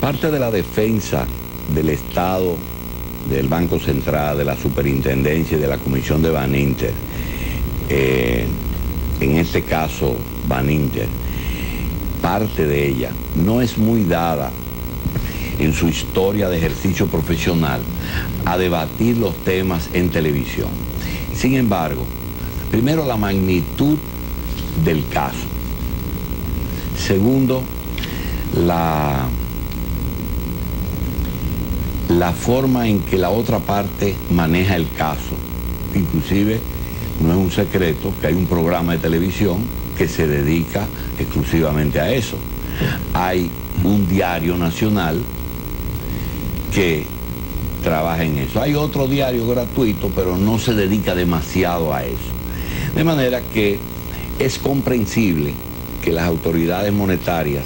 parte de la defensa del Estado, del Banco Central, de la Superintendencia y de la Comisión de Baninter, en este caso Baninter, parte de ella no es muy dada en su historia de ejercicio profesional a debatir los temas en televisión. Sin embargo, primero, la magnitud del caso. Segundo, la forma en que la otra parte maneja el caso. Inclusive, no es un secreto que hay un programa de televisión que se dedica exclusivamente a eso. Hay un diario nacional que trabaja en eso. Hay otro diario gratuito, pero no se dedica demasiado a eso. De manera que es comprensible que las autoridades monetarias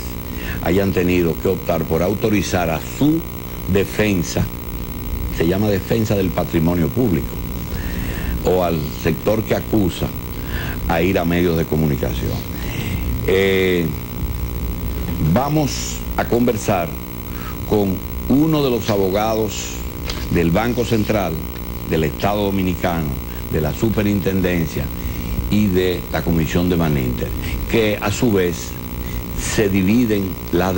hayan tenido que optar por autorizar a su defensa, se llama defensa del patrimonio público, o al sector que acusa, a ir a medios de comunicación. Vamos a conversar con uno de los abogados del Banco Central, del Estado Dominicano, de la Superintendencia y de la Comisión de Baninter, que a su vez se dividen las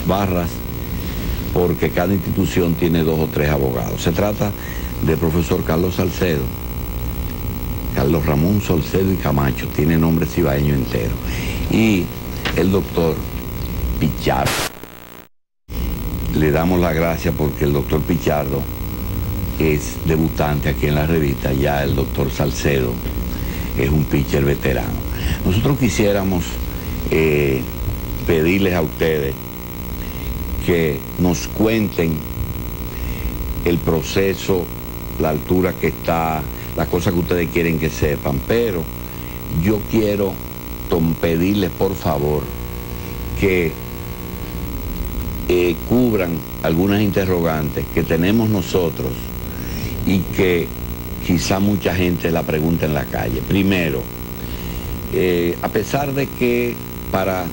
barras porque cada institución tiene 2 o 3 abogados. Se trata del profesor Carlos Salcedo, Carlos Ramón Salcedo y Camacho, tiene nombre cibaeño entero, y el doctor Pichardo. Le damos las gracias porque el doctor Pichardo es debutante aquí en la revista, ya el doctor Salcedo es un pitcher veterano. Nosotros quisiéramos pedirles a ustedes que nos cuenten el proceso, la altura que está, las cosas que ustedes quieren que sepan, pero yo quiero pedirles por favor que cubran algunas interrogantes que tenemos nosotros y que quizá mucha gente la pregunta en la calle. Primero, a pesar de que para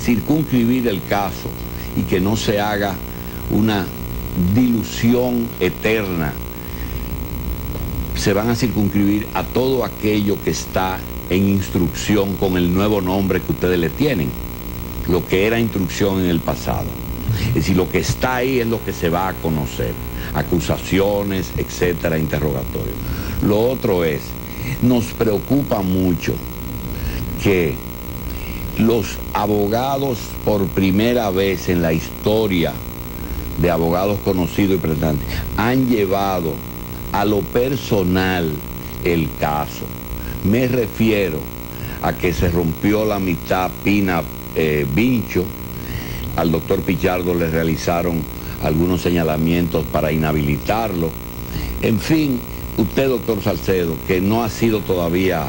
circunscribir el caso y que no se haga una dilución eterna, se van a circunscribir a todo aquello que está en instrucción con el nuevo nombre que ustedes le tienen, lo que era instrucción en el pasado. Es decir, lo que está ahí es lo que se va a conocer, acusaciones, etcétera, interrogatorios. Lo otro es, nos preocupa mucho que los abogados por primera vez en la historia de abogados conocidos y pretendientes han llevado a lo personal el caso. Me refiero a que se rompió la amistad Pina-Vincho. Al doctor Pichardo le realizaron algunos señalamientos para inhabilitarlo. En fin, usted, doctor Salcedo, que no ha sido todavía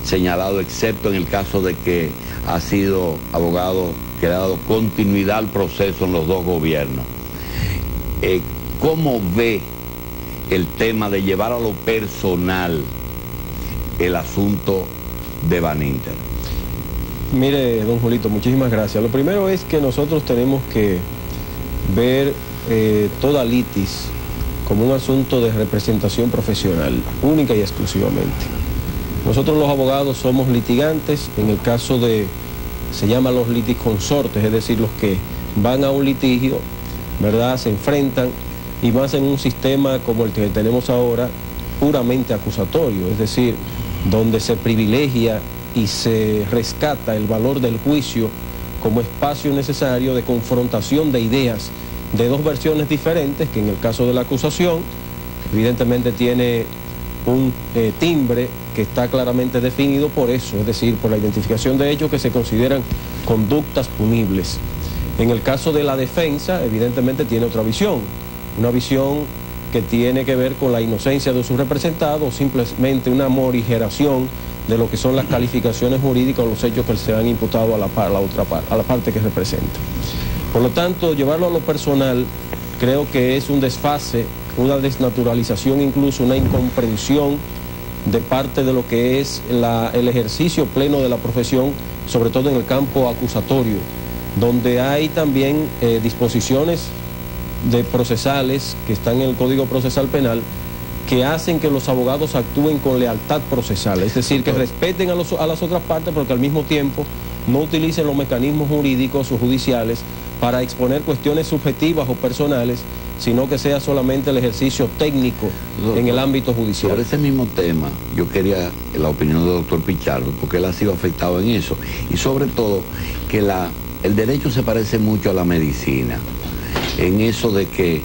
señalado, excepto en el caso de que ha sido abogado que le ha dado continuidad al proceso en los 2 gobiernos. ¿Cómo ve el tema de llevar a lo personal el asunto de Baninter? Mire, don Julito, muchísimas gracias. Lo primero es que nosotros tenemos que ver toda litis como un asunto de representación profesional, única y exclusivamente. Nosotros los abogados somos litigantes, en el caso de, se llaman los litisconsortes, es decir, los que van a un litigio, ¿verdad?, se enfrentan, y más en un sistema como el que tenemos ahora, puramente acusatorio, es decir, donde se privilegia y se rescata el valor del juicio como espacio necesario de confrontación de ideas de 2 versiones diferentes, que en el caso de la acusación evidentemente tiene un timbre que está claramente definido por eso, es decir, por la identificación de hechos que se consideran conductas punibles. En el caso de la defensa, evidentemente tiene otra visión, una visión que tiene que ver con la inocencia de su representado, o simplemente una morigeración de lo que son las calificaciones jurídicas o los hechos que se han imputado a la parte que representa. Por lo tanto, llevarlo a lo personal creo que es un desfase, una desnaturalización, incluso una incomprensión de parte de lo que es el ejercicio pleno de la profesión, sobre todo en el campo acusatorio. donde hay también disposiciones procesales que están en el Código Procesal Penal que hacen que los abogados actúen con lealtad procesal, es decir, que respeten a las otras partes, pero que al mismo tiempo no utilicen los mecanismos jurídicos o judiciales para exponer cuestiones subjetivas o personales, sino que sea solamente el ejercicio técnico en el ámbito judicial. Sobre ese mismo tema, yo quería la opinión del doctor Pichardo, porque él ha sido afectado en eso, y sobre todo que el derecho se parece mucho a la medicina, en eso de que,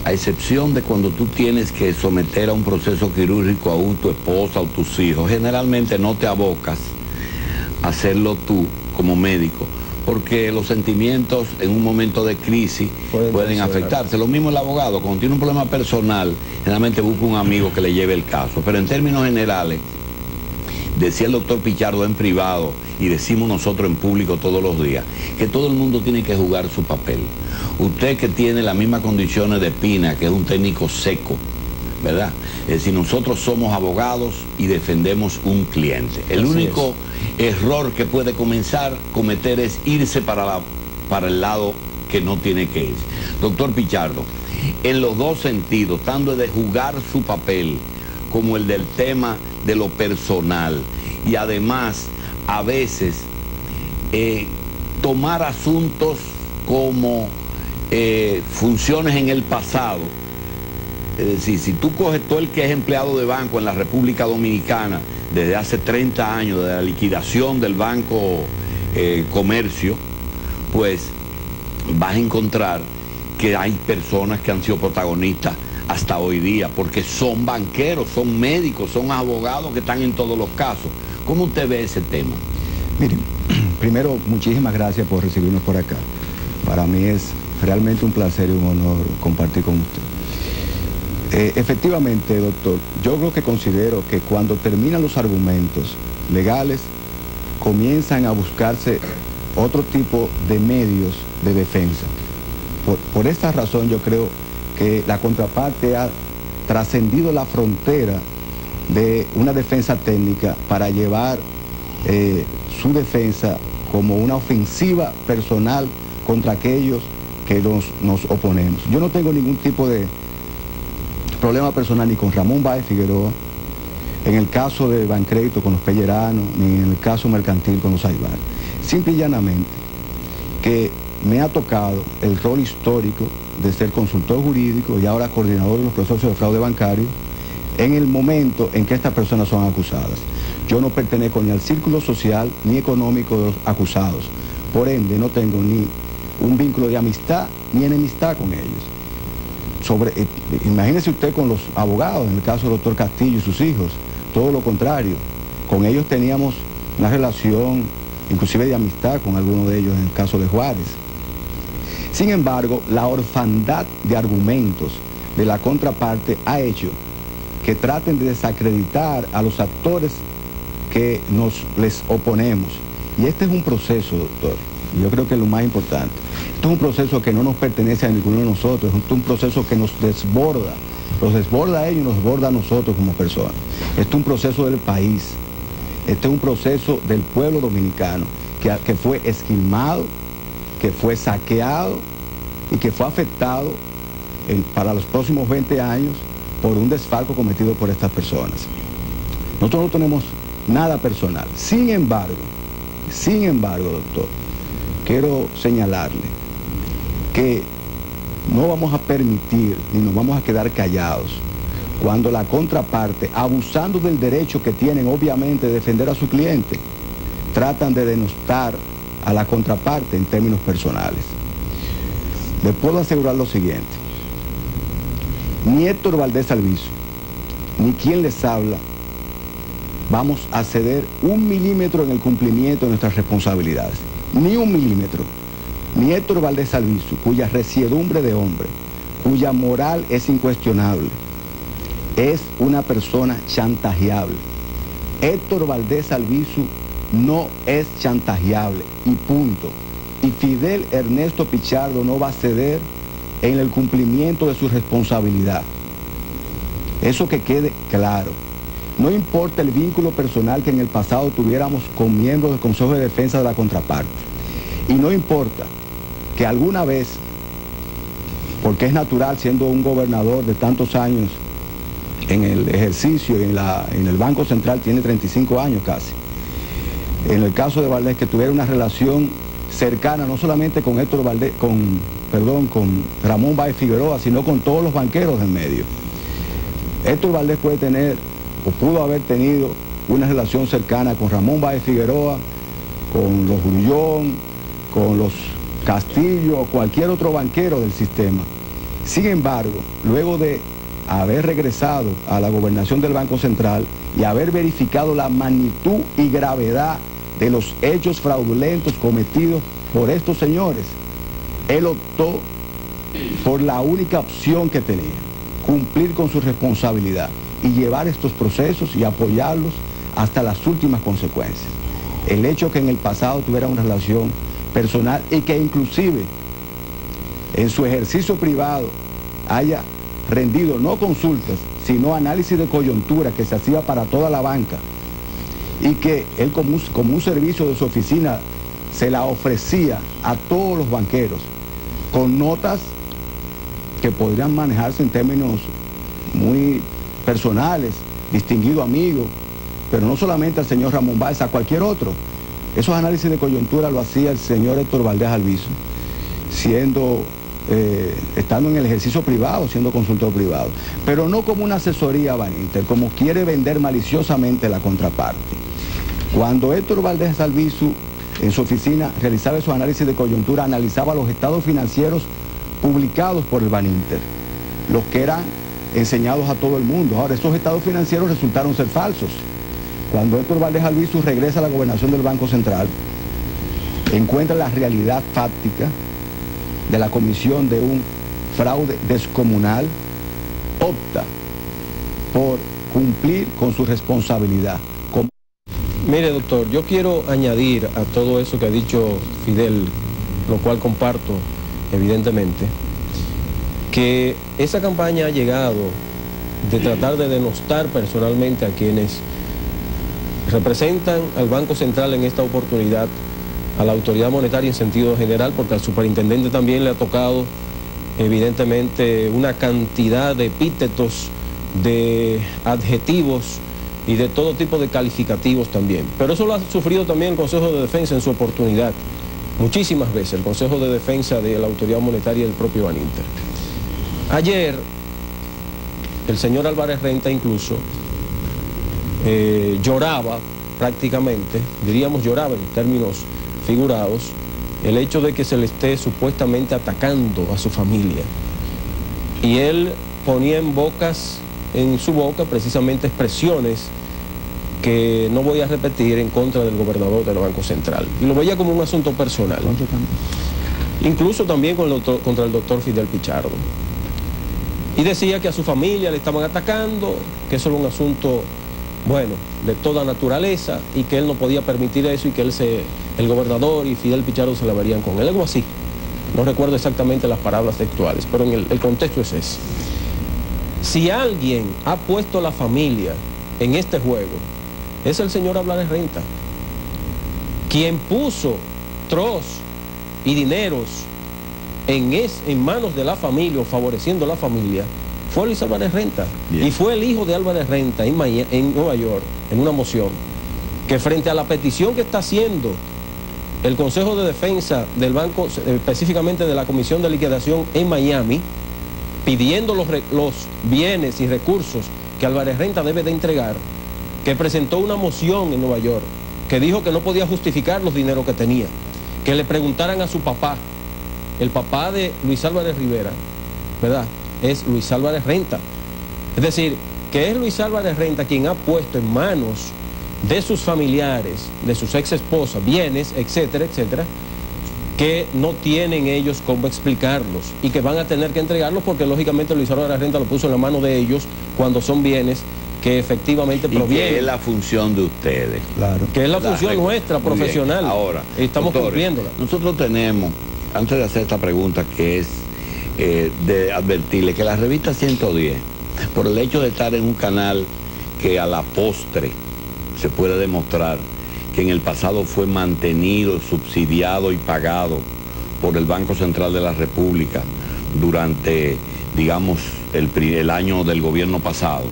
a excepción de cuando tú tienes que someter a un proceso quirúrgico a tu esposa o tus hijos, generalmente no te abocas a hacerlo tú como médico, porque los sentimientos en un momento de crisis pueden afectarse. Lo mismo el abogado, cuando tiene un problema personal, generalmente busca un amigo que le lleve el caso. Pero en términos generales, decía el doctor Pichardo en privado, y decimos nosotros en público todos los días, que todo el mundo tiene que jugar su papel. Usted que tiene las mismas condiciones de Pina, que es un técnico seco, ¿verdad? Es decir, nosotros somos abogados y defendemos un cliente. El único error que puede cometer es irse para el lado que no tiene que irse. Doctor Pichardo, en los dos sentidos, tanto de jugar su papel como el del tema de lo personal, y además a veces tomar asuntos como funciones en el pasado. Es decir, si tú coges todo el que es empleado de banco en la República Dominicana desde hace 30 años, de la liquidación del Banco Comercio, pues vas a encontrar que hay personas que han sido protagonistas hasta hoy día, porque son banqueros, son médicos, son abogados que están en todos los casos. ¿Cómo usted ve ese tema? Miren, primero, muchísimas gracias por recibirnos por acá. Para mí es realmente un placer y un honor compartir con usted. Efectivamente, doctor, yo creo que considero que cuando terminan los argumentos legales, comienzan a buscarse otro tipo de medios de defensa. Por esta razón yo creo que la contraparte ha trascendido la frontera de una defensa técnica para llevar su defensa como una ofensiva personal contra aquellos que nos oponemos. Yo no tengo ningún tipo de problema personal ni con Ramón Báez Figueroa, en el caso de Bancrédito con los Pelleranos, ni en el caso mercantil con los Aybar. Simple y llanamente que me ha tocado el rol histórico de ser consultor jurídico y ahora coordinador de los procesos de fraude bancario en el momento en que estas personas son acusadas. Yo no pertenezco ni al círculo social ni económico de los acusados. Por ende, no tengo ni un vínculo de amistad ni enemistad con ellos. Imagínese usted con los abogados, en el caso del doctor Castillo y sus hijos, todo lo contrario. Con ellos teníamos una relación inclusive de amistad con algunos de ellos en el caso de Juárez. Sin embargo, la orfandad de argumentos de la contraparte ha hecho que traten de desacreditar a los actores que les oponemos. Y este es un proceso, doctor, y yo creo que es lo más importante. Esto es un proceso que no nos pertenece a ninguno de nosotros, es un proceso que nos desborda, los desborda a ellos y nos desborda a nosotros como personas. Esto es un proceso del país, este es un proceso del pueblo dominicano que fue esquilmado, que fue saqueado y que fue afectado para los próximos 20 años por un desfalco cometido por estas personas. Nosotros no tenemos nada personal. Sin embargo, doctor, quiero señalarle que no vamos a permitir ni nos vamos a quedar callados cuando la contraparte, abusando del derecho que tienen obviamente de defender a su cliente, tratan de denostar a la contraparte en términos personales. Les puedo asegurar lo siguiente: ni Héctor Valdés Alviso, ni quien les habla, vamos a ceder 1 milímetro en el cumplimiento de nuestras responsabilidades. Ni 1 milímetro. Ni Héctor Valdés Alviso, cuya resiedumbre de hombre, cuya moral es incuestionable, es una persona chantajeable. Héctor Valdés Alviso no es chantajeable y punto. Y Fidel Ernesto Pichardo no va a ceder en el cumplimiento de su responsabilidad. Eso que quede claro. No importa el vínculo personal que en el pasado tuviéramos con miembros del Consejo de Defensa de la contraparte. Y no importa que alguna vez, porque es natural siendo un gobernador de tantos años en el ejercicio, en el Banco Central tiene 35 años casi, en el caso de Valdés, que tuviera una relación cercana no solamente con con Ramón Báez Figueroa, sino con todos los banqueros del medio. Héctor Valdés puede tener, o pudo haber tenido, una relación cercana con Ramón Báez Figueroa, con los Grullón, con los Castillo o cualquier otro banquero del sistema. Sin embargo, luego de haber regresado a la gobernación del Banco Central y haber verificado la magnitud y gravedad de los hechos fraudulentos cometidos por estos señores, él optó por la única opción que tenía, cumplir con su responsabilidad y llevar estos procesos y apoyarlos hasta las últimas consecuencias. El hecho que en el pasado tuviera una relación personal y que inclusive en su ejercicio privado haya rendido no consultas, sino análisis de coyuntura que se hacía para toda la banca, y que él como un servicio de su oficina se la ofrecía a todos los banqueros, con notas que podrían manejarse en términos muy personales, distinguido amigo, pero no solamente al señor Ramón Báez, a cualquier otro. Esos análisis de coyuntura lo hacía el señor Héctor Valdés Alviso, estando en el ejercicio privado, siendo consultor privado, pero no como una asesoría a Baninter, como quiere vender maliciosamente la contraparte. Cuando Héctor Valdés Alviso en su oficina realizaba esos análisis de coyuntura, analizaba los estados financieros publicados por el Baninter, los que eran enseñados a todo el mundo. Ahora, esos estados financieros resultaron ser falsos. Cuando Héctor Valdés Alviso regresa a la gobernación del Banco Central, encuentra la realidad fáctica de la comisión de un fraude descomunal, opta por cumplir con su responsabilidad. Mire, doctor, yo quiero añadir a todo eso que ha dicho Fidel, lo cual comparto evidentemente, que esa campaña ha llegado de tratar de denostar personalmente a quienes representan al Banco Central en esta oportunidad, a la autoridad monetaria en sentido general, porque al superintendente también le ha tocado evidentemente una cantidad de epítetos, de adjetivos y de todo tipo de calificativos también. Pero eso lo ha sufrido también el Consejo de Defensa en su oportunidad, muchísimas veces, el Consejo de Defensa de la autoridad monetaria y el propio Baninter. Ayer, el señor Álvarez Renta incluso lloraba prácticamente, diríamos lloraba en términos figurados, el hecho de que se le esté supuestamente atacando a su familia. Y él ponía en su boca precisamente expresiones que no voy a repetir en contra del gobernador del Banco Central. Y lo veía como un asunto personal. Incluso también contra el doctor Fidel Pichardo. Y decía que a su familia le estaban atacando, que eso era un asunto, bueno, de toda naturaleza, y que él no podía permitir eso, y que el gobernador y Fidel Pichardo se la verían con él, algo así. No recuerdo exactamente las palabras textuales, pero en el contexto es ese. Si alguien ha puesto a la familia en este juego, es el señor Álvarez Renta, quien puso troz y dineros en manos de la familia o favoreciendo a la familia, fue Luis Álvarez Renta. Bien. Y fue el hijo de Álvarez Renta en Nueva York, en una moción, que frente a la petición que está haciendo el Consejo de Defensa del Banco, específicamente de la Comisión de Liquidación en Miami, pidiendo los bienes y recursos que Álvarez Renta debe de entregar, que presentó una moción en Nueva York, que dijo que no podía justificar los dineros que tenía, que le preguntaran a su papá, el papá de Luis Álvarez Rivera, ¿verdad? Es Luis Álvarez Renta. Es decir, que es Luis Álvarez Renta quien ha puesto en manos de sus familiares, de sus ex esposas, bienes, etcétera, etcétera, que no tienen ellos cómo explicarlos y que van a tener que entregarlos porque lógicamente Luis Álvarez Renta lo puso en la mano de ellos cuando son bienes que efectivamente provienen. Y que es la función de ustedes. Claro. Que es la función nuestra, profesional. Ahora, estamos cumpliéndola. Nosotros tenemos, antes de hacer esta pregunta, que es de advertirle que la revista 110, por el hecho de estar en un canal que a la postre se puede demostrar que en el pasado fue mantenido, subsidiado y pagado por el Banco Central de la República durante, digamos, el año del gobierno pasado,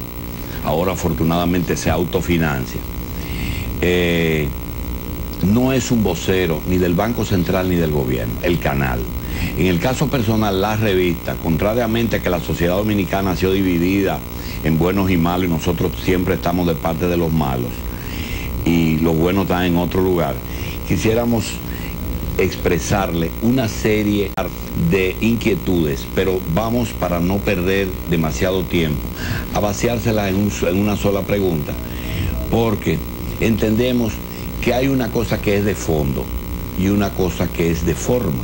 ahora afortunadamente se autofinancia. No es un vocero ni del Banco Central ni del gobierno, el canal. En el caso personal, la revista, contrariamente a que la sociedad dominicana ha sido dividida en buenos y malos, y nosotros siempre estamos de parte de los malos, y los buenos están en otro lugar, quisiéramos expresarle una serie de inquietudes, pero vamos, para no perder demasiado tiempo, a vaciárselas en una sola pregunta, porque entendemos que hay una cosa que es de fondo y una cosa que es de forma.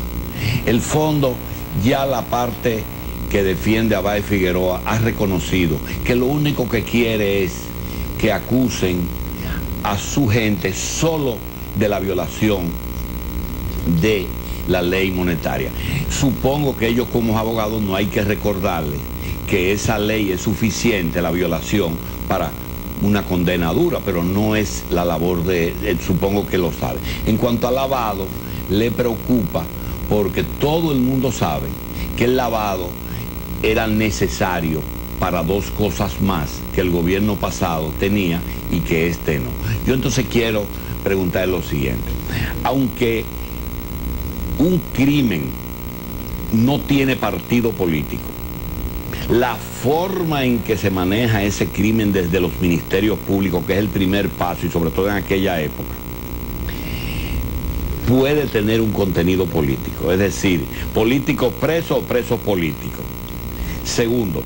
El fondo, ya la parte que defiende a Báez Figueroa ha reconocido que lo único que quiere es que acusen a su gente solo de la violación de la ley monetaria. Supongo que ellos como abogados no hay que recordarles que esa ley es suficiente, la violación, para una condena dura, pero no es la labor de él, supongo que lo sabe. En cuanto al lavado, le preocupa porque todo el mundo sabe que el lavado era necesario para dos cosas más que el gobierno pasado tenía y que este no. Yo entonces quiero preguntarle lo siguiente: aunque un crimen no tiene partido político, la forma en que se maneja ese crimen desde los ministerios públicos, que es el primer paso, y sobre todo en aquella época, puede tener un contenido político, es decir, político preso o preso político. Segundo,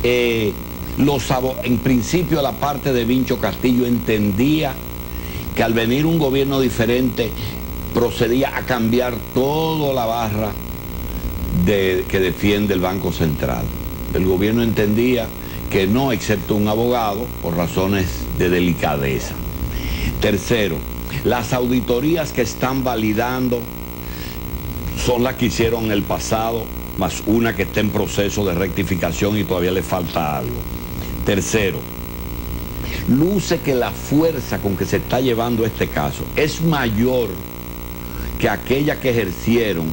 en principio la parte de Vincho Castillo entendía que al venir un gobierno diferente procedía a cambiar toda la barra que defiende el Banco Central. El gobierno entendía que no, excepto un abogado, por razones de delicadeza. Tercero, las auditorías que están validando son las que hicieron en el pasado, más una que está en proceso de rectificación y todavía le falta algo. Tercero, luce que la fuerza con que se está llevando este caso es mayor que aquella que ejercieron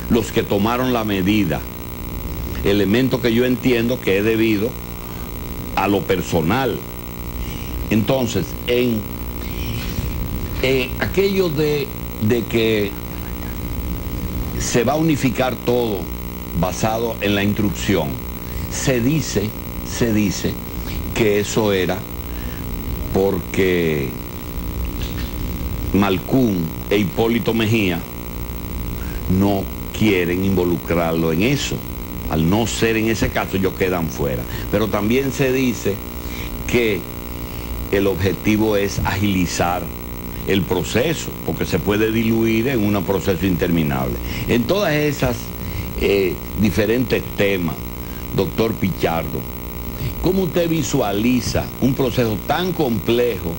los que tomaron la medida, elemento que yo entiendo que es debido a lo personal. Entonces, en aquello de que se va a unificar todo basado en la instrucción, se dice que eso era porque Malcún e Hipólito Mejía no quieren involucrarlo en eso. Al no ser en ese caso, ellos quedan fuera. Pero también se dice que el objetivo es agilizar el proceso, porque se puede diluir en un proceso interminable. En todas esas diferentes temas, doctor Pichardo, ¿cómo usted visualiza un proceso tan complejo,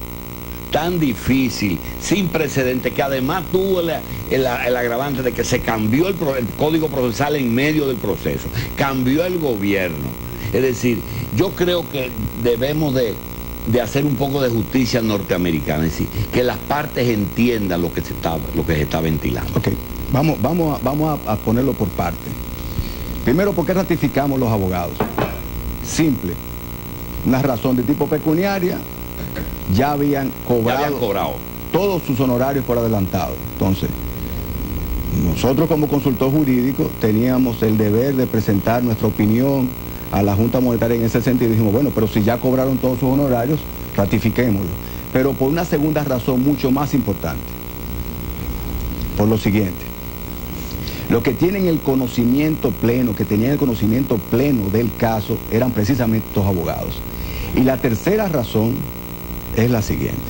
tan difícil, sin precedente, que además tuvo el agravante de que se cambió el código procesal en medio del proceso, cambió el gobierno? Es decir, yo creo que debemos de hacer un poco de justicia norteamericana, es decir, que las partes entiendan lo que se está ventilando. Ok, vamos a ponerlo por parte. Primero, ¿por qué ratificamos los abogados? Simple, una razón de tipo pecuniaria. Ya habían cobrado todos sus honorarios por adelantado. Entonces, nosotros como consultor jurídico teníamos el deber de presentar nuestra opinión a la Junta Monetaria en ese sentido. Dijimos, bueno, pero si ya cobraron todos sus honorarios, ratifiquémoslo. Pero por una segunda razón mucho más importante. Por lo siguiente: los que tienen el conocimiento pleno, que tenían el conocimiento pleno del caso, eran precisamente estos abogados. Y la tercera razón es la siguiente: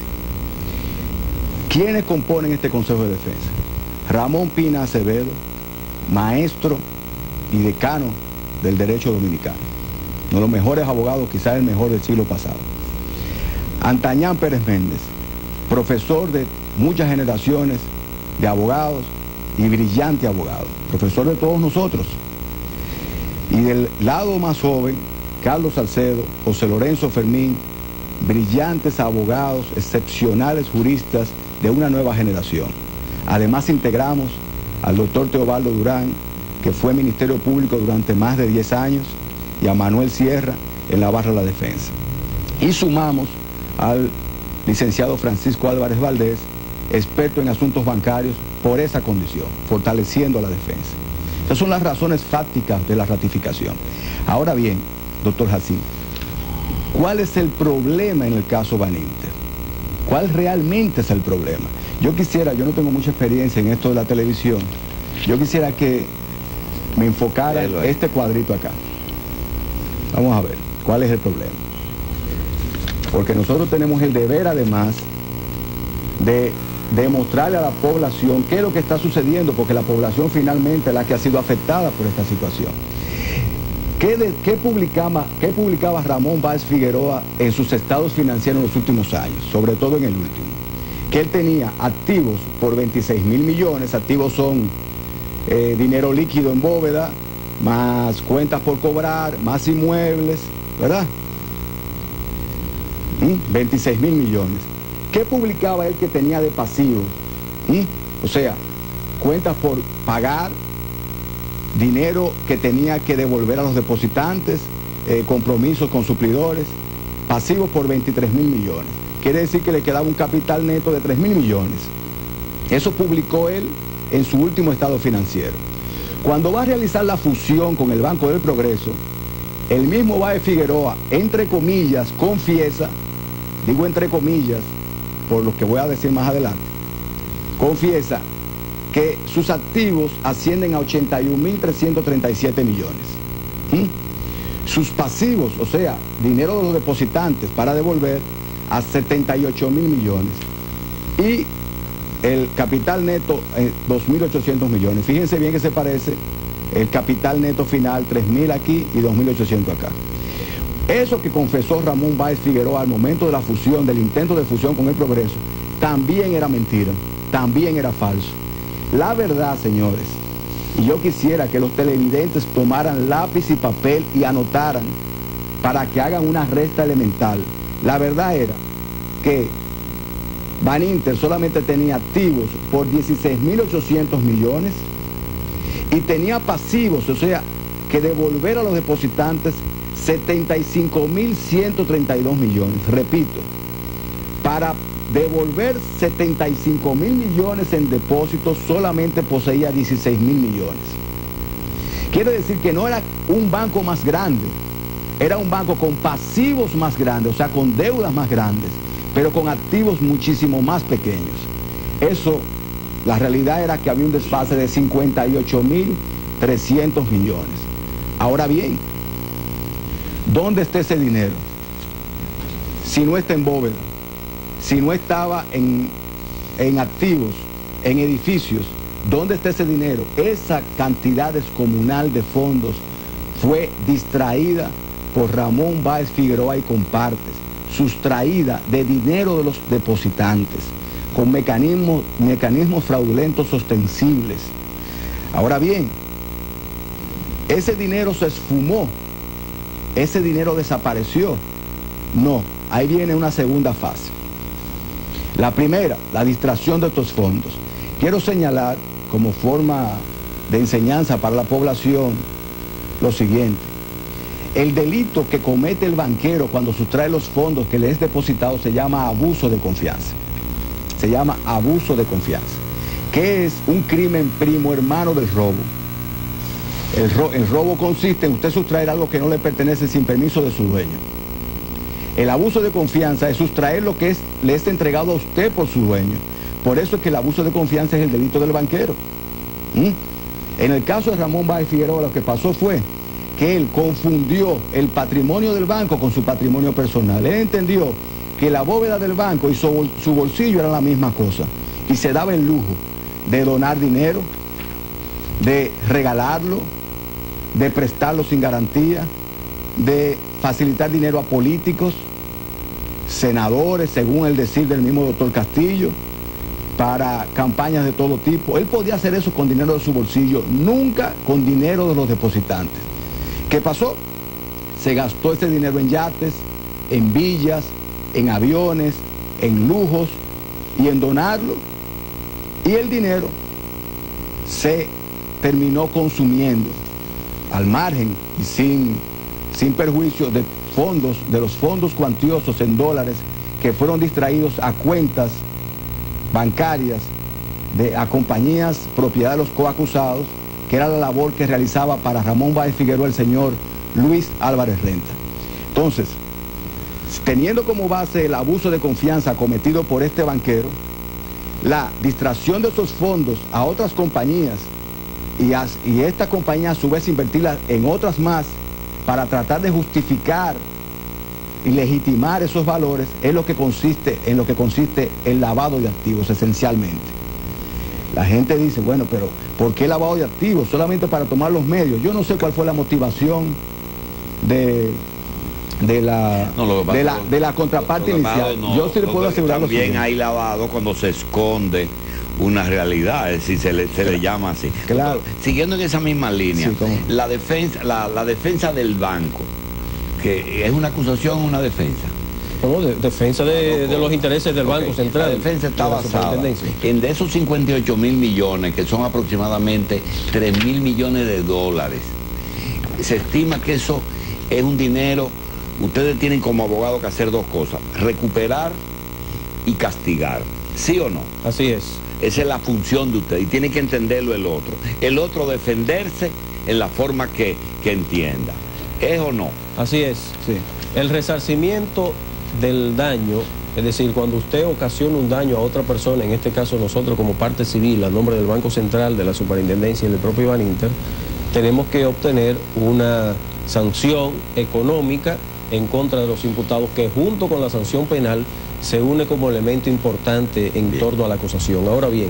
¿quiénes componen este Consejo de Defensa? Ramón Pina Acevedo, maestro y decano del derecho dominicano, uno de los mejores abogados, quizás el mejor del siglo pasado. Antañán Pérez Méndez, profesor de muchas generaciones de abogados y brillante abogado, profesor de todos nosotros. Y del lado más joven, Carlos Salcedo, José Lorenzo Fermín brillantes abogados, excepcionales juristas de una nueva generación. Además integramos al doctor Teobaldo Durán, que fue Ministerio Público durante más de 10 años, y a Manuel Sierra en la barra de la defensa. Y sumamos al licenciado Francisco Álvarez Valdés, experto en asuntos bancarios, por esa condición, fortaleciendo a la defensa. Esas son las razones fácticas de la ratificación. Ahora bien, doctor Jacín, ¿cuál es el problema en el caso Baninter? ¿Cuál realmente es el problema? Yo no tengo mucha experiencia en esto de la televisión, yo quisiera que me enfocara en este cuadrito acá. Vamos a ver, ¿cuál es el problema? Porque nosotros tenemos el deber, además, de demostrarle a la población qué es lo que está sucediendo, porque la población finalmente es la que ha sido afectada por esta situación. ¿Qué publicaba Ramón Báez Figueroa en sus estados financieros en los últimos años, sobre todo en el último? Que él tenía activos por 26 mil millones, activos son dinero líquido en bóveda, más cuentas por cobrar, más inmuebles, ¿verdad? 26 mil millones. ¿Qué publicaba él que tenía de pasivos? O sea, cuentas por pagar, dinero que tenía que devolver a los depositantes, compromisos con suplidores, pasivos por 23 mil millones. Quiere decir que le quedaba un capital neto de 3 mil millones. Eso publicó él en su último estado financiero. Cuando va a realizar la fusión con el Banco del Progreso, el mismo Báez Figueroa, entre comillas, confiesa, digo entre comillas, por lo que voy a decir más adelante, confiesa que sus activos ascienden a 81.337 millones. Sus pasivos, o sea, dinero de los depositantes para devolver, a 78 mil millones. Y el capital neto, 2.800 millones. Fíjense bien que se parece el capital neto final, 3.000 aquí y 2.800 acá. Eso que confesó Ramón Báez Figueroa al momento de la fusión, del intento de fusión con el Progreso, también era mentira, también era falso. La verdad, señores, y yo quisiera que los televidentes tomaran lápiz y papel y anotaran para que hagan una resta elemental. La verdad era que Baninter solamente tenía activos por 16.800 millones y tenía pasivos, o sea, que devolver a los depositantes 75.132 millones. Repito, para devolver 75.000 millones en depósitos solamente poseía 16.000 millones. Quiere decir que no era un banco más grande, era un banco con pasivos más grandes, o sea, con deudas más grandes, pero con activos muchísimo más pequeños. Eso, la realidad era que había un desfase de 58.300 millones. Ahora bien, ¿dónde está ese dinero? Si no está en bóveda, si no estaba en activos, en edificios, ¿dónde está ese dinero? Esa cantidad descomunal de fondos fue distraída por Ramón Báez Figueroa y compartes, sustraída de dinero de los depositantes, con mecanismos fraudulentos ostensibles. Ahora bien, ese dinero se esfumó, ese dinero desapareció. No, ahí viene una segunda fase. La primera, la distracción de estos fondos. Quiero señalar como forma de enseñanza para la población lo siguiente. El delito que comete el banquero cuando sustrae los fondos que le es depositado se llama abuso de confianza. Se llama abuso de confianza, que es un crimen primo hermano del robo. El robo consiste en usted sustraer algo que no le pertenece sin permiso de su dueño. El abuso de confianza es sustraer lo que le es entregado a usted por su dueño. Por eso es que el abuso de confianza es el delito del banquero. En el caso de Ramón Báez Figueroa, lo que pasó fue que él confundió el patrimonio del banco con su patrimonio personal. Él entendió que la bóveda del banco y su bolsillo eran la misma cosa. Y se daba el lujo de donar dinero, de regalarlo, de prestarlo sin garantía, de facilitar dinero a políticos, senadores, según el decir del mismo doctor Castillo, para campañas de todo tipo. Él podía hacer eso con dinero de su bolsillo, nunca con dinero de los depositantes. ¿Qué pasó? Se gastó ese dinero en yates, en villas, en aviones, en lujos y en donarlo. Y el dinero se terminó consumiendo al margen y sin perjuicio de los fondos cuantiosos en dólares que fueron distraídos a cuentas bancarias a compañías propiedad de los coacusados, que era la labor que realizaba para Ramón Báez Figueroa el señor Luis Álvarez Renta. Entonces, teniendo como base el abuso de confianza cometido por este banquero, la distracción de esos fondos a otras compañías y esta compañía a su vez invertirla en otras más para tratar de justificar y legitimar esos valores, es lo que consiste el lavado de activos esencialmente. La gente dice, bueno, pero ¿por qué lavado de activos? Solamente para tomar los medios. Yo no sé cuál fue la motivación de la contraparte inicial. Yo sí le puedo asegurar lo siguiente. También hay lavado cuando se esconde una realidad, es decir, se le llama así. Claro. Siguiendo en esa misma línea, sí, la defensa del banco, que es una acusación o una defensa. No, defensa de los intereses del Banco Central. La defensa está basada en de esos 58 mil millones, que son aproximadamente 3 mil millones de dólares. Se estima que eso es un dinero. Ustedes tienen como abogado que hacer dos cosas: recuperar y castigar. ¿Sí o no? Así es. Esa es la función de usted y tiene que entenderlo el otro. El otro defenderse en la forma que entienda. ¿Es o no? Así es. Sí. El resarcimiento del daño, es decir, cuando usted ocasiona un daño a otra persona, en este caso nosotros como parte civil, a nombre del Banco Central, de la Superintendencia y del propio Baninter, tenemos que obtener una sanción económica en contra de los imputados, que junto con la sanción penal se une como elemento importante en torno a la acusación. Ahora bien,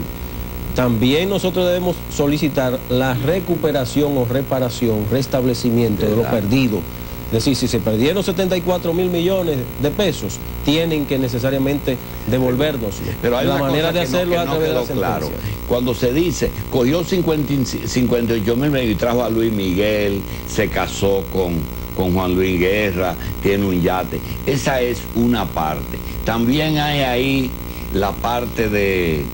también nosotros debemos solicitar la recuperación o reparación, restablecimiento de lo perdido. Es decir, si se perdieron 74 mil millones de pesos, tienen que necesariamente devolvernos. Pero hay la una manera cosa de hacerlo que a no través de la quedó sentencia. claro. Cuando se dice, cogió 58 mil millones y trajo a Luis Miguel, se casó con Juan Luis Guerra, tiene un yate. Esa es una parte. También hay ahí la parte de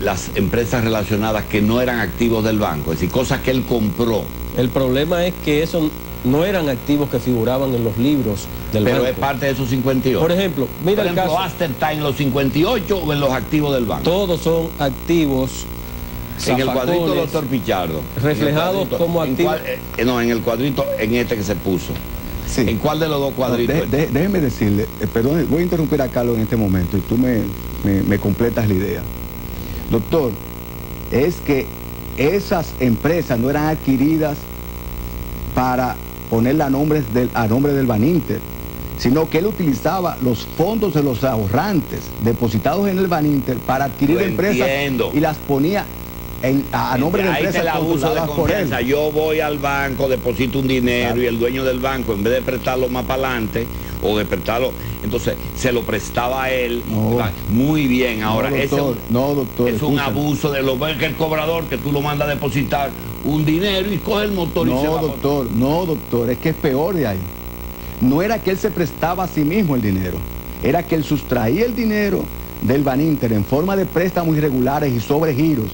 las empresas relacionadas que no eran activos del banco, es decir, cosas que él compró. El problema es que eso no eran activos que figuraban en los libros del banco. Pero es parte de esos 58. Por ejemplo, mira el caso. ¿Aster está en los 58 o en los activos del banco? Todos son activos. En el cuadrito, doctor Pichardo. Reflejados como activos. No, en el cuadrito, en este que se puso. Sí. ¿En cuál de los dos cuadritos? No, déjeme decirle, perdón, voy a interrumpir a Carlos en este momento y tú me completas la idea. Doctor, es que esas empresas no eran adquiridas para ponerla a nombre del Baninter, sino que él utilizaba los fondos de los ahorrantes depositados en el Baninter para adquirir empresas y las ponía a nombre de empresas controladas por él. Yo voy al banco, deposito un dinero, claro, y el dueño del banco, en vez de prestarlo más para adelante o de prestarlo, entonces se lo prestaba a él. No, muy bien. Ahora, no, doctor, es un abuso de lo que el cobrador, que tú lo mandas a depositar un dinero y coge el motor y se va. No, doctor, es que es peor de ahí. No era que él se prestaba a sí mismo el dinero, era que él sustraía el dinero del Baninter en forma de préstamos irregulares y sobregiros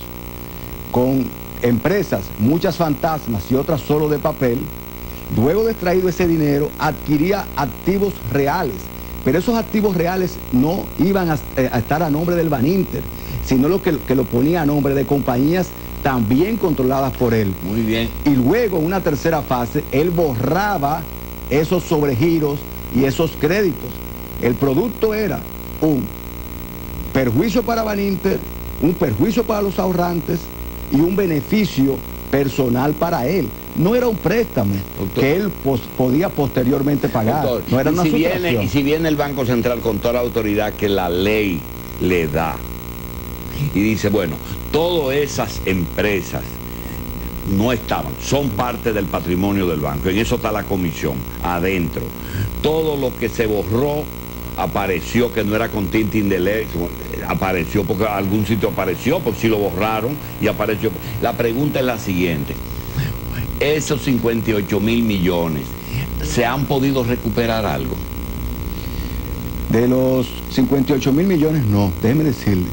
con empresas, muchas fantasmas y otras solo de papel. Luego de extraído ese dinero, adquiría activos reales, pero esos activos reales no iban a estar a nombre del Baninter, sino que lo ponía a nombre de compañías también controladas por él. Muy bien. Y luego, en una tercera fase, él borraba esos sobregiros y esos créditos. El producto era un perjuicio para Baninter, un perjuicio para los ahorrantes y un beneficio personal para él. No era un préstamo, doctor, que él podía posteriormente pagar. Doctor, no era una sustracción. Y si viene el Banco Central con toda la autoridad que la ley le da y dice, bueno, todas esas empresas no estaban, son parte del patrimonio del banco, en eso está la comisión, adentro. Todo lo que se borró apareció que no era con tinta indeleble, apareció porque algún sitio apareció, porque si lo borraron y apareció. La pregunta es la siguiente: esos 58 mil millones, ¿se han podido recuperar algo? De los 58 mil millones, no, déjeme decirle,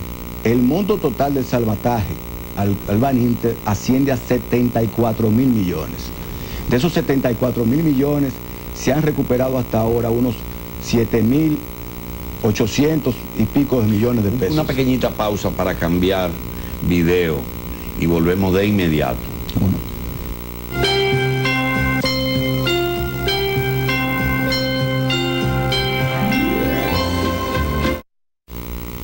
el monto total del salvataje al Baninter asciende a 74 mil millones. De esos 74 mil millones se han recuperado hasta ahora unos 7.800 y pico de millones de pesos. Una pequeñita pausa para cambiar video y volvemos de inmediato. Bueno.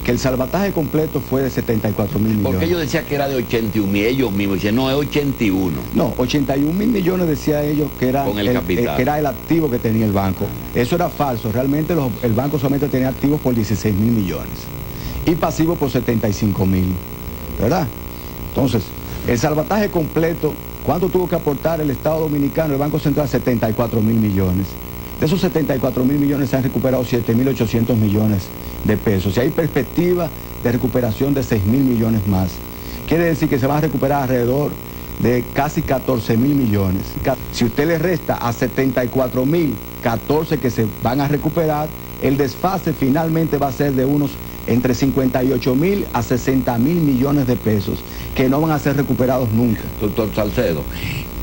Que el salvataje completo fue de 74 mil millones. Porque yo decía que era de 81 mil, ellos mismos decían, no, es 81. No, 81 mil millones decía ellos que era, con el capital. Que era el activo que tenía el banco. Eso era falso, realmente el banco solamente tenía activos por 16 mil millones y pasivos por 75 mil, ¿verdad? Entonces, el salvataje completo, ¿cuánto tuvo que aportar el Estado Dominicano, el Banco Central? 74 mil millones. De esos 74 mil millones se han recuperado 7.800 millones de pesos. Y hay perspectiva de recuperación de 6 mil millones más. Quiere decir que se van a recuperar alrededor de casi 14 mil millones. Si usted le resta a 74 mil, 14 que se van a recuperar, el desfase finalmente va a ser de unos entre 58 mil a 60 mil millones de pesos, que no van a ser recuperados nunca. Doctor Salcedo,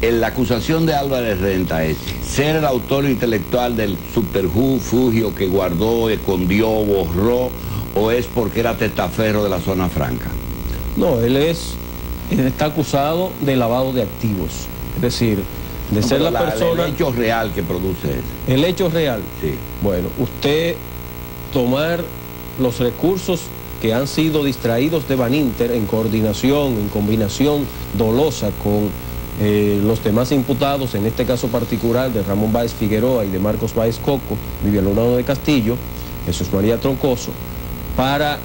la acusación de Álvarez Renta es ser el autor intelectual del subterfugio que guardó, escondió, borró, o es porque era testaferro de la zona franca. No, él está acusado de lavado de activos, es decir, de ser la persona... El hecho real que produce eso. El hecho real. Sí. Bueno, usted tomar los recursos que han sido distraídos de Baninter en coordinación, en combinación dolosa con los demás imputados, en este caso particular de Ramón Báez Figueroa y de Marcos Báez Coco, Vivianolano de Castillo, Jesús María Troncoso, para,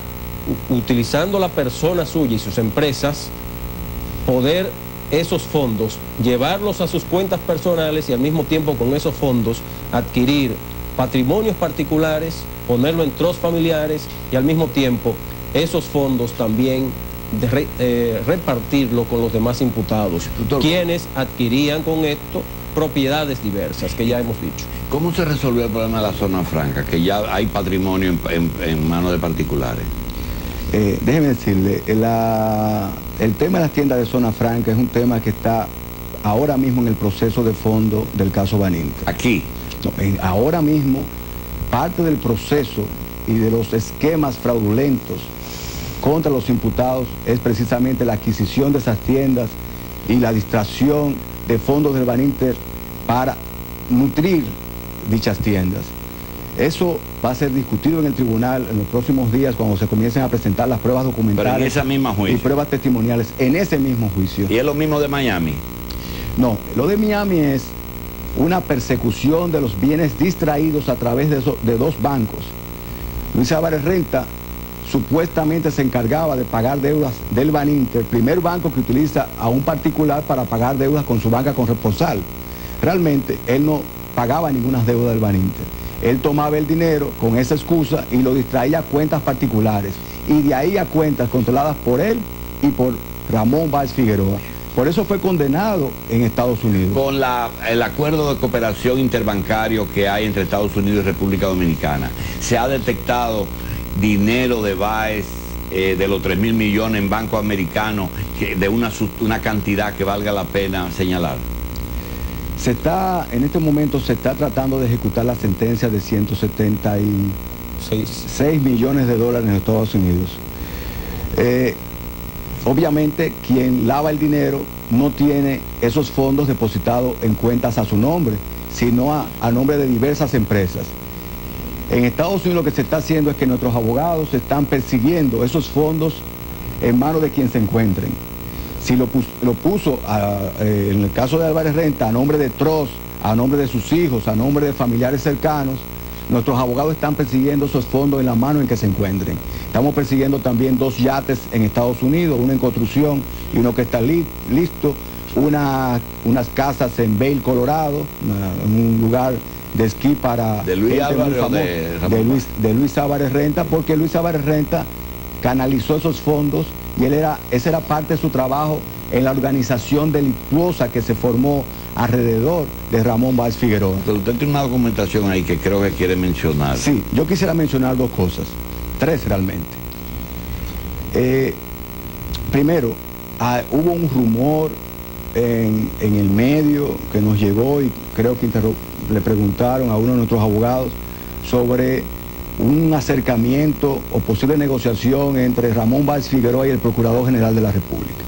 utilizando la persona suya y sus empresas, poder esos fondos, llevarlos a sus cuentas personales y al mismo tiempo con esos fondos adquirir patrimonios particulares, ponerlo en trusts familiares y al mismo tiempo esos fondos también repartirlo con los demás imputados, quienes adquirían con esto propiedades diversas, que ya hemos dicho. ¿Cómo se resolvió el problema de la zona franca, que ya hay patrimonio en manos de particulares? Déjeme decirle, el tema de las tiendas de zona franca es un tema que está ahora mismo en el proceso de fondo del caso Baninter. ¿Aquí? No, ahora mismo, parte del proceso y de los esquemas fraudulentos contra los imputados es precisamente la adquisición de esas tiendas y la distracción de fondos del Baninter para nutrir dichas tiendas. Eso va a ser discutido en el tribunal en los próximos días cuando se comiencen a presentar las pruebas documentales. Pero en esa misma juicio. Y pruebas testimoniales en ese mismo juicio. ¿Y es lo mismo de Miami? No, lo de Miami es una persecución de los bienes distraídos a través de dos bancos. Luis Álvarez Renta supuestamente se encargaba de pagar deudas del Baninter, el primer banco que utiliza a un particular para pagar deudas con su banca corresponsal. Realmente él no pagaba ninguna deuda del Baninter. Él tomaba el dinero con esa excusa y lo distraía a cuentas particulares y de ahí a cuentas controladas por él y por Ramón Báez Figueroa. Por eso fue condenado en Estados Unidos. Con el acuerdo de cooperación interbancario que hay entre Estados Unidos y República Dominicana, se ha detectado dinero de Báez de los 3.000 millones en bancos americanos, de una cantidad que valga la pena señalar. En este momento se está tratando de ejecutar la sentencia de 176 millones de dólares en Estados Unidos. Obviamente quien lava el dinero no tiene esos fondos depositados en cuentas a su nombre, sino a nombre de diversas empresas. En Estados Unidos lo que se está haciendo es que nuestros abogados están persiguiendo esos fondos en manos de quien se encuentren. Si lo puso en el caso de Álvarez Renta a nombre de Trost, a nombre de sus hijos, a nombre de familiares cercanos, nuestros abogados están persiguiendo esos fondos en la mano en que se encuentren. Estamos persiguiendo también 2 yates en Estados Unidos, uno en construcción y uno que está listo, unas casas en Vail, Colorado, un lugar de esquí para de Luis Álvarez o de Luis Álvarez Renta, porque Luis Álvarez Renta canalizó esos fondos y esa era parte de su trabajo en la organización delictuosa que se formó alrededor de Ramón Báez Figueroa. Pero usted tiene una documentación ahí que creo que quiere mencionar. Sí, yo quisiera mencionar dos cosas, tres realmente. Primero, hubo un rumor en el medio que nos llegó y creo que le preguntaron a uno de nuestros abogados sobre un acercamiento o posible negociación entre Ramón Báez Figueroa y el Procurador General de la República.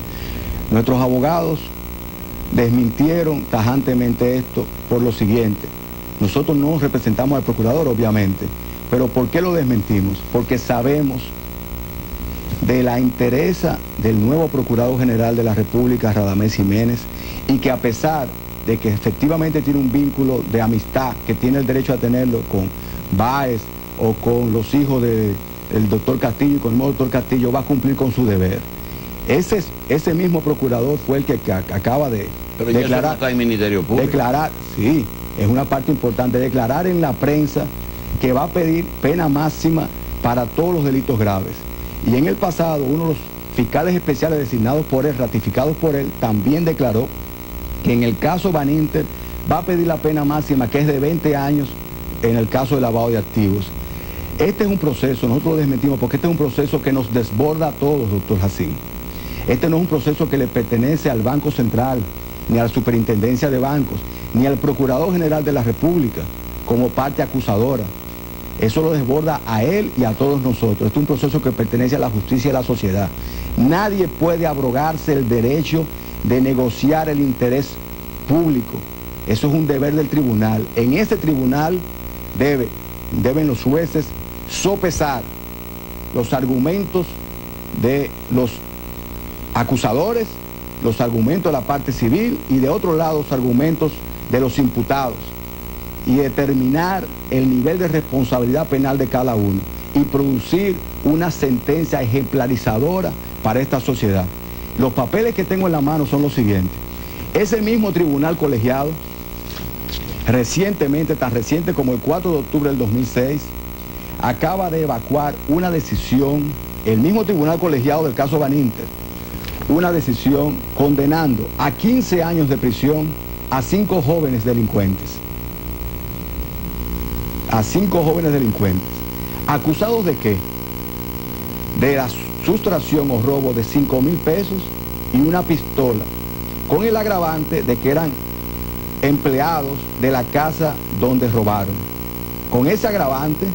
Nuestros abogados desmintieron tajantemente esto por lo siguiente. Nosotros no representamos al Procurador, obviamente, pero ¿por qué lo desmentimos? Porque sabemos de la interesa del nuevo Procurador General de la República, Radamés Jiménez, y que a pesar de que efectivamente tiene un vínculo de amistad, que tiene el derecho a tenerlo con Báez o con los hijos del doctor Castillo y con el nuevo doctor Castillo, va a cumplir con su deber. Ese mismo procurador fue el que acaba de pero ya declarar. Eso no está en Ministerio Público. Declarar, sí, es una parte importante, declarar en la prensa que va a pedir pena máxima para todos los delitos graves. Y en el pasado, uno de los fiscales especiales designados por él, ratificados por él, también declaró que en el caso Baninter va a pedir la pena máxima, que es de 20 años en el caso de lavado de activos. Este es un proceso, nosotros lo desmentimos, porque este es un proceso que nos desborda a todos, doctor Jacín. Este no es un proceso que le pertenece al Banco Central, ni a la Superintendencia de Bancos, ni al Procurador General de la República, como parte acusadora. Eso lo desborda a él y a todos nosotros. Este es un proceso que pertenece a la justicia y a la sociedad. Nadie puede abrogarse el derecho de negociar el interés público. Eso es un deber del tribunal. En ese tribunal deben los jueces sopesar los argumentos de los acusadores, los argumentos de la parte civil y de otro lado los argumentos de los imputados y determinar el nivel de responsabilidad penal de cada uno y producir una sentencia ejemplarizadora para esta sociedad. Los papeles que tengo en la mano son los siguientes. Ese mismo tribunal colegiado, recientemente, tan reciente como el 4 de octubre del 2006, acaba de evacuar una decisión, el mismo tribunal colegiado del caso Baninter, una decisión condenando a 15 años de prisión a 5 jóvenes delincuentes. A 5 jóvenes delincuentes. ¿Acusados de qué? De la sustracción o robo de 5.000 pesos y una pistola, con el agravante de que eran empleados de la casa donde robaron. Con ese agravante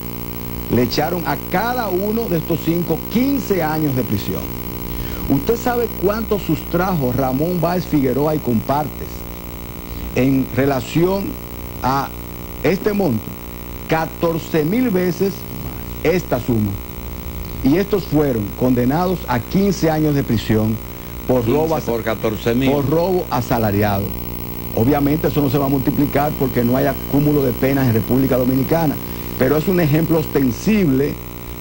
le echaron a cada uno de estos 5 15 años de prisión. ¿Usted sabe cuánto sustrajo Ramón Báez Figueroa y compartes en relación a este monto? 14.000 veces esta suma. Y estos fueron condenados a 15 años de prisión por robo, por 14.000. Por robo asalariado. Obviamente eso no se va a multiplicar porque no hay acúmulo de penas en República Dominicana, pero es un ejemplo ostensible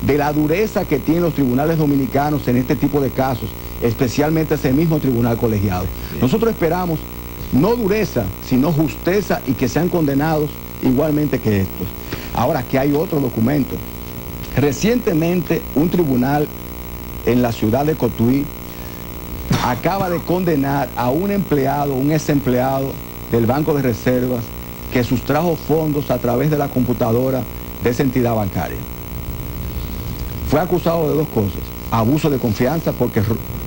de la dureza que tienen los tribunales dominicanos en este tipo de casos, especialmente ese mismo tribunal colegiado. Bien. Nosotros esperamos no dureza, sino justeza y que sean condenados igualmente que estos. Ahora, que hay otro documento. Recientemente un tribunal en la ciudad de Cotuí acaba de condenar a un empleado, un ex empleado del Banco de Reservas que sustrajo fondos a través de la computadora de esa entidad bancaria. Fue acusado de 2 cosas: abuso de confianza porque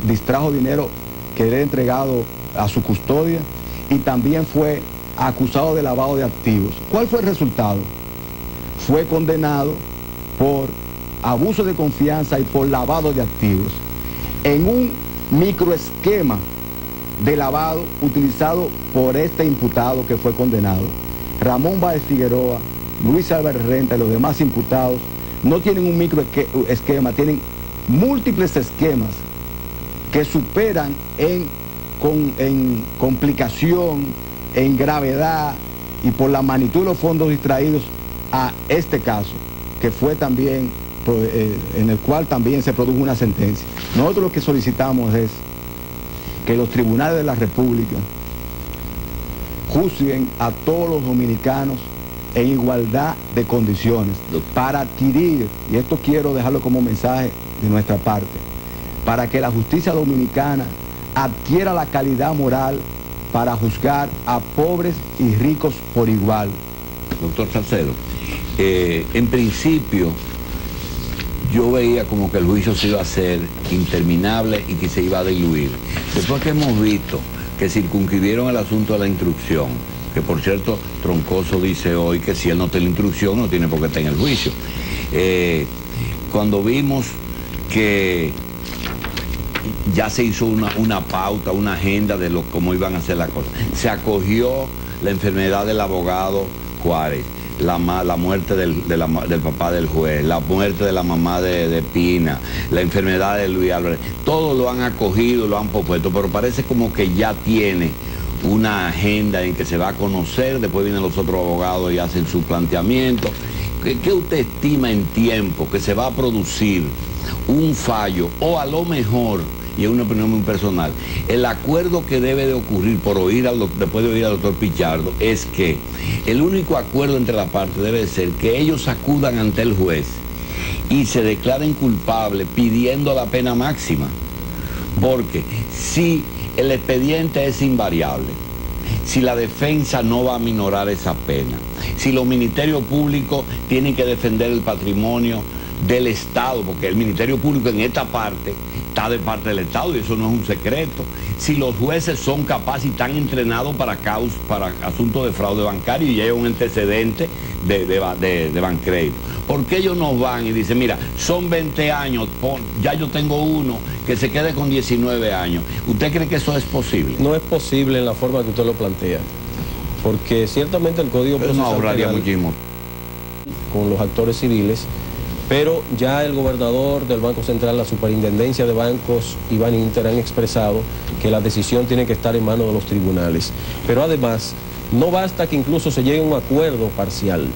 distrajo dinero que le era entregado a su custodia, y también fue acusado de lavado de activos. ¿Cuál fue el resultado? Fue condenado por abuso de confianza y por lavado de activos en un microesquema de lavado utilizado por este imputado que fue condenado. Ramón Báez Figueroa, Luis Álvarez Renta y los demás imputados no tienen un microesquema, tienen múltiples esquemas que superan en complicación, en gravedad y por la magnitud de los fondos distraídos a este caso, que fue también, en el cual también se produjo una sentencia. Nosotros lo que solicitamos es que los tribunales de la República juzguen a todos los dominicanos en igualdad de condiciones para adquirir, y esto quiero dejarlo como mensaje de nuestra parte, para que la justicia dominicana adquiera la calidad moral para juzgar a pobres y ricos por igual. Doctor Salcedo, en principio yo veía como que el juicio se iba a hacer interminable y que se iba a diluir. Después que hemos visto que circunscribieron el asunto de la instrucción, que por cierto Troncoso dice hoy que si él no tiene la instrucción no tiene por qué estar en el juicio. Cuando vimos que ya se hizo una pauta, una agenda de cómo iban a hacer las cosas, se acogió la enfermedad del abogado Juárez, la muerte del papá del juez, la muerte de la mamá de Pina, la enfermedad de Luis Álvarez, todo lo han acogido, lo han propuesto, pero parece como que ya tiene una agenda en que se va a conocer, después vienen los otros abogados y hacen su planteamiento. ¿Qué usted estima en tiempo que se va a producir un fallo, o a lo mejor, y es una opinión muy personal, el acuerdo que debe de ocurrir después de oír al doctor Pichardo, es que el único acuerdo entre las partes debe ser que ellos acudan ante el juez y se declaren culpables pidiendo la pena máxima? Porque si el expediente es invariable, si la defensa no va a minorar esa pena, si los ministerios públicos tienen que defender el patrimonio del Estado, porque el Ministerio Público en esta parte está de parte del Estado y eso no es un secreto, si los jueces son capaces y están entrenados para asuntos de fraude bancario y hay un antecedente de Bancrédito, ¿por qué ellos no van y dicen, mira, son 20 años, ya yo tengo uno que se quede con 19 años? ¿Usted cree que eso es posible? No es posible en la forma que usted lo plantea, porque ciertamente el Código Procesal no ahorraría muchísimo con los actores civiles, pero ya el gobernador del Banco Central, la Superintendencia de Bancos y Baninter han expresado que la decisión tiene que estar en manos de los tribunales. Pero además, no basta que incluso se llegue a un acuerdo parcial.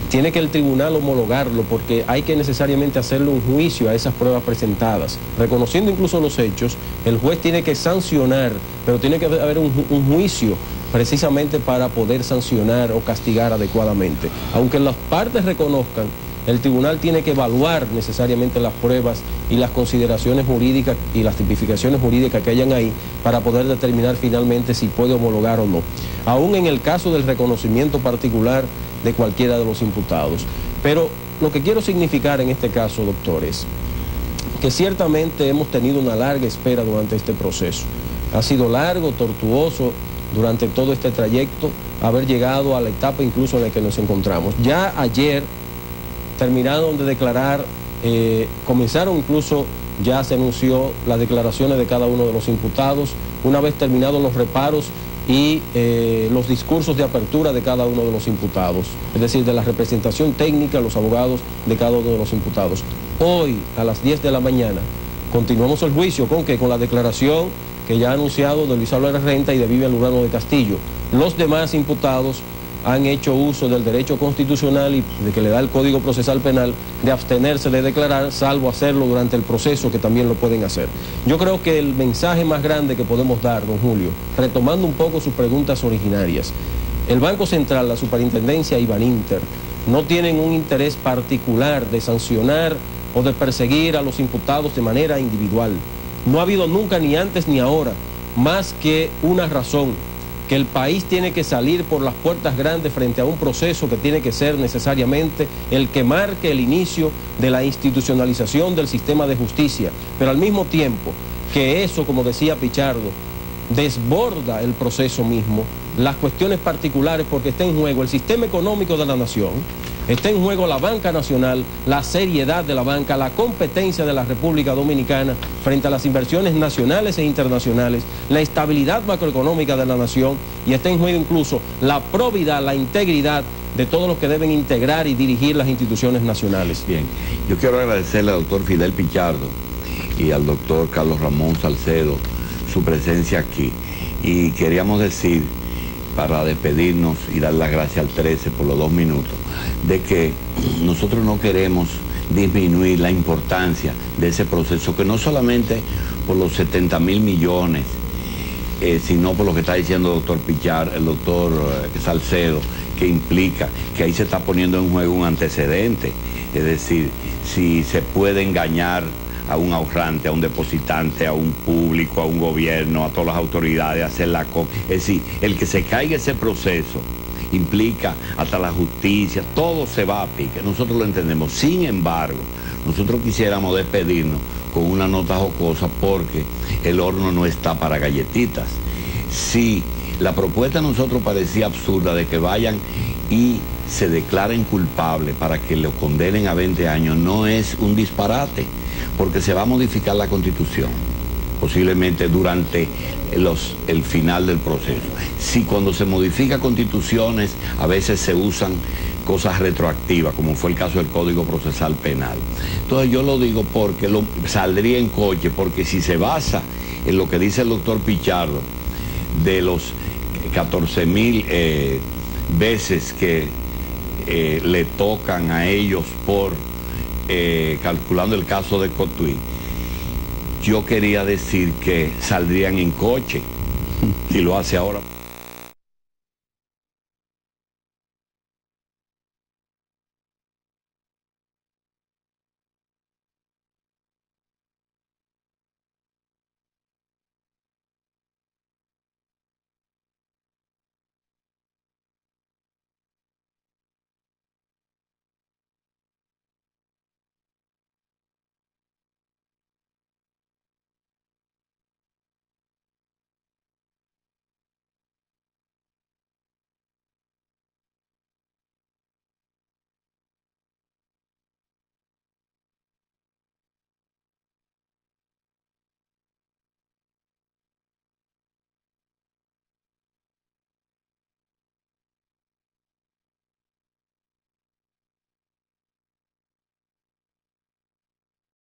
Tiene que el tribunal homologarlo, porque hay que necesariamente hacerle un juicio a esas pruebas presentadas. Reconociendo incluso los hechos, el juez tiene que sancionar, pero tiene que haber un juicio precisamente para poder sancionar o castigar adecuadamente. Aunque las partes reconozcan, el tribunal tiene que evaluar necesariamente las pruebas y las consideraciones jurídicas y las tipificaciones jurídicas que hayan ahí para poder determinar finalmente si puede homologar o no, aún en el caso del reconocimiento particular de cualquiera de los imputados. Pero lo que quiero significar en este caso, doctor, es que ciertamente hemos tenido una larga espera durante este proceso. Ha sido largo, tortuoso durante todo este trayecto haber llegado a la etapa incluso en la que nos encontramos. Ya ayer terminaron de declarar, comenzaron incluso, ya se anunció las declaraciones de cada uno de los imputados, una vez terminados los reparos y los discursos de apertura de cada uno de los imputados, es decir, de la representación técnica de los abogados de cada uno de los imputados. Hoy, a las 10 de la mañana, continuamos el juicio, ¿con qué? Con la declaración que ya ha anunciado de Luis Álvarez Renta y de Vivian Lugano de Castillo. Los demás imputados han hecho uso del derecho constitucional y de que le da el Código Procesal Penal de abstenerse de declarar, salvo hacerlo durante el proceso, que también lo pueden hacer. Yo creo que el mensaje más grande que podemos dar, don Julio, retomando un poco sus preguntas originarias, el Banco Central, la Superintendencia y Baninter no tienen un interés particular de sancionar o de perseguir a los imputados de manera individual. No ha habido nunca, ni antes ni ahora, más que una razón: que el país tiene que salir por las puertas grandes frente a un proceso que tiene que ser necesariamente el que marque el inicio de la institucionalización del sistema de justicia, pero al mismo tiempo que eso, como decía Pichardo, desborda el proceso mismo, las cuestiones particulares, porque está en juego el sistema económico de la nación, está en juego la banca nacional, la seriedad de la banca, la competencia de la República Dominicana frente a las inversiones nacionales e internacionales, la estabilidad macroeconómica de la nación, y está en juego incluso la probidad, la integridad de todos los que deben integrar y dirigir las instituciones nacionales. Bien, yo quiero agradecerle al doctor Fidel Pichardo y al doctor Carlos Ramón Salcedo su presencia aquí, y queríamos decir, para despedirnos y dar las gracias al 13 por los 2 minutos, de que nosotros no queremos disminuir la importancia de ese proceso, que no solamente por los 70.000 millones, sino por lo que está diciendo el doctor Salcedo, que implica que ahí se está poniendo en juego un antecedente, es decir, si se puede engañar a un ahorrante, a un depositante, a un público, a un gobierno, a todas las autoridades, a hacer la copia. Es decir, el que se caiga ese proceso implica hasta la justicia, todo se va a pique, nosotros lo entendemos. Sin embargo, nosotros quisiéramos despedirnos con una nota jocosa porque el horno no está para galletitas. Si la propuesta a nosotros parecía absurda de que vayan y se declaren culpables para que lo condenen a 20 años, no es un disparate, porque se va a modificar la Constitución, posiblemente durante el final del proceso. Si cuando se modifica constituciones a veces se usan cosas retroactivas, como fue el caso del Código Procesal Penal. Entonces yo lo digo porque saldría en coche, porque si se basa en lo que dice el doctor Pichardo, de los 14.000 veces que le tocan a ellos por, calculando el caso de Cotuí, yo quería decir que saldrían en coche, si lo hace ahora.